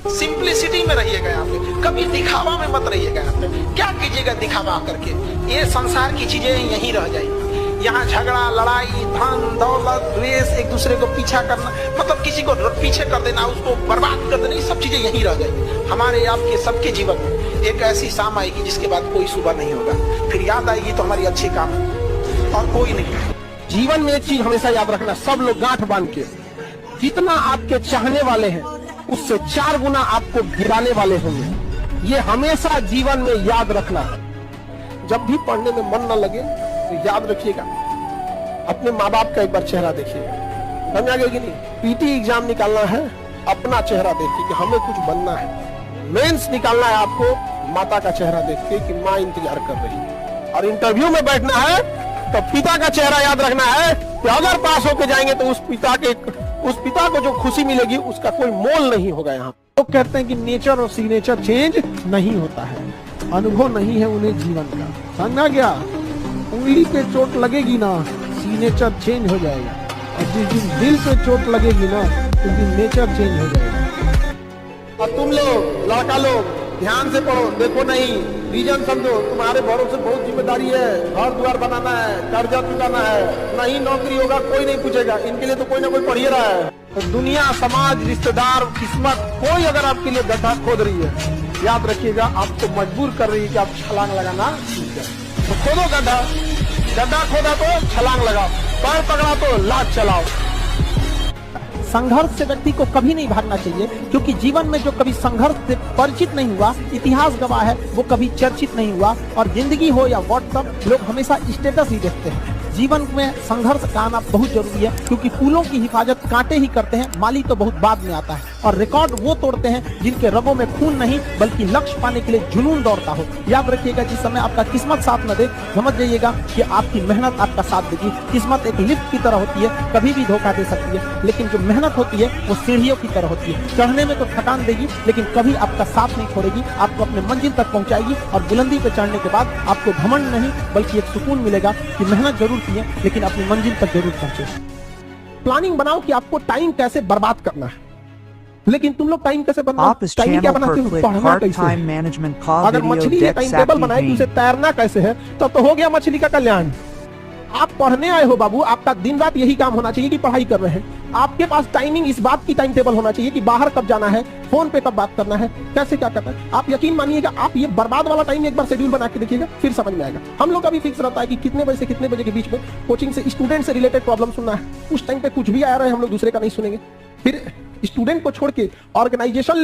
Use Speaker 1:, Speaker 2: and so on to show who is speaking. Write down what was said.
Speaker 1: Simplicity में रहिएगा यहाँ पे, कभी दिखावा में मत रहिएगा यहाँ पे। क्या कीजिएगा दिखावा करके, ये संसार की चीजें यहीं रह जाएगी। यहाँ झगड़ा, लड़ाई, धन दौलत, द्वेष, एक दूसरे को पीछा करना, मतलब किसी को पीछे कर देना, उसको बर्बाद कर देना, ये सब चीजें यहीं रह जाएगी। हमारे आपके सबके जीवन में एक ऐसी शाम आएगी जिसके बाद कोई सुबह नहीं होगा, फिर याद आएगी तो हमारी अच्छी काम है और कोई नहीं।
Speaker 2: जीवन में एक चीज हमेशा याद रखना, सब लोग गांठ बांध के, जितना आपके चाहने वाले हैं उससे 4 गुना आपको गिराने वाले होंगे। ये हमेशा जीवन में याद रखना। जब भी पढ़ने में मन न लगे तो याद रखिएगा, अपने माँ बाप का एक बार चेहरा देखिएगा, समझ आ गया कि नहीं। पीटी एग्जाम निकालना है, अपना चेहरा देखिए कि हमें कुछ बनना है। मेंस निकालना है आपको, माता का चेहरा देख के कि माँ इंतजार कर रही है। और इंटरव्यू में बैठना है तो पिता का चेहरा याद रखना है कि अगर पास होके जाएंगे तो उस पिता को जो खुशी मिलेगी उसका कोई मोल नहीं होगा। यहाँ लोग कहते हैं कि नेचर और सिग्नेचर चेंज नहीं होता है, अनुभव नहीं है उन्हें जीवन का, समझा गया। उंगली पे चोट लगेगी ना, सिग्नेचर चेंज हो जाएगा, और जिस दिन दिल पे चोट लगेगी ना उस दिन नेचर चेंज हो जाएगा। और तुम लोग लड़का लोग ध्यान से पढ़ो, देखो नहीं रीजन समझो, तुम्हारे भरोसे बहुत जिम्मेदारी है, घर द्वार बनाना है, कर्जा चुकाना है, नहीं नौकरी होगा कोई नहीं पूछेगा, इनके लिए तो कोई ना कोई पढ़ ही रहा है। तो दुनिया, समाज, रिश्तेदार, किस्मत, कोई अगर आपके लिए गड्ढा खोद रही है, याद रखिएगा आपको मजबूर कर रही है कि आप छलांग लगाना सीख जाए। तो खोदो गड्ढा, गड्ढा खोदा तो छलांग लगाओ, पैर पकड़ा तो लात चलाओ। संघर्ष से व्यक्ति को कभी नहीं भागना चाहिए, क्योंकि जीवन में जो कभी संघर्ष से परिचित नहीं हुआ, इतिहास गवाह है, वो कभी चर्चित नहीं हुआ। और जिंदगी हो या व्हाट्सएप, लोग हमेशा स्टेटस ही देखते हैं। जीवन में संघर्ष का आना बहुत जरूरी है, क्योंकि फूलों की हिफाजत कांटे ही करते हैं, माली तो बहुत बाद में आता है। और रिकॉर्ड वो तोड़ते हैं जिनके रगों में खून नहीं बल्कि लक्ष्य पाने के लिए जुनून दौड़ता हो। याद रखिएगा, जिस समय आपका किस्मत साथ न दे, समझ जाइएगा कि आपकी मेहनत आपका साथ देगी। किस्मत एक लिफ्ट की तरह होती है, कभी भी धोखा दे सकती है, लेकिन जो मेहनत होती है वो सीढ़ियों की तरह होती है। चढ़ने में तो थकान देगी, लेकिन कभी आपका साथ नहीं छोड़ेगी, आपको अपने मंजिल तक पहुंचाएगी। और बुलंदी पे चढ़ने के बाद आपको घमंड नहीं बल्कि एक सुकून मिलेगा कि मेहनत जरूर की है, लेकिन अपनी मंजिल तक जरूर पहुंचे। प्लानिंग बनाओ कि आपको टाइम कैसे बर्बाद करना है, लेकिन तुम लोग टाइम कैसे बनाओ, टाइम क्या बनाते हो, पढ़ना कैसे। अगर मछली का टाइम टेबल बनाए कि उसे तैरना कैसे है, तो हो गया मछली का कल्याण। आप पढ़ने आए हो बाबू, आपका दिन रात यही काम होना चाहिए कि पढ़ाई कर रहे हैं। आपके पास टाइमिंग इस बात की टाइम टेबल होना चाहिए कि बाहर कब जाना है, फोन पे कब बात करना है, कैसे क्या करना है। आप यकीन मानिएगा, आप ये बर्बाद वाला टाइम एक बार शेड्यूल बना के देखिएगा, फिर समझ में आएगा। हम लोग का भी फिक्स रहता है कि कितने बजे से कितने बजे के बीच में कोचिंग से स्टूडेंट से रिलेटेड प्रॉब्लम सुनना है। उस टाइम पे कुछ भी आ रहा है हम लोग दूसरे का नहीं सुनेंगे। फिर स्टूडेंट को छोड़ के ऑर्गेनाइजेशन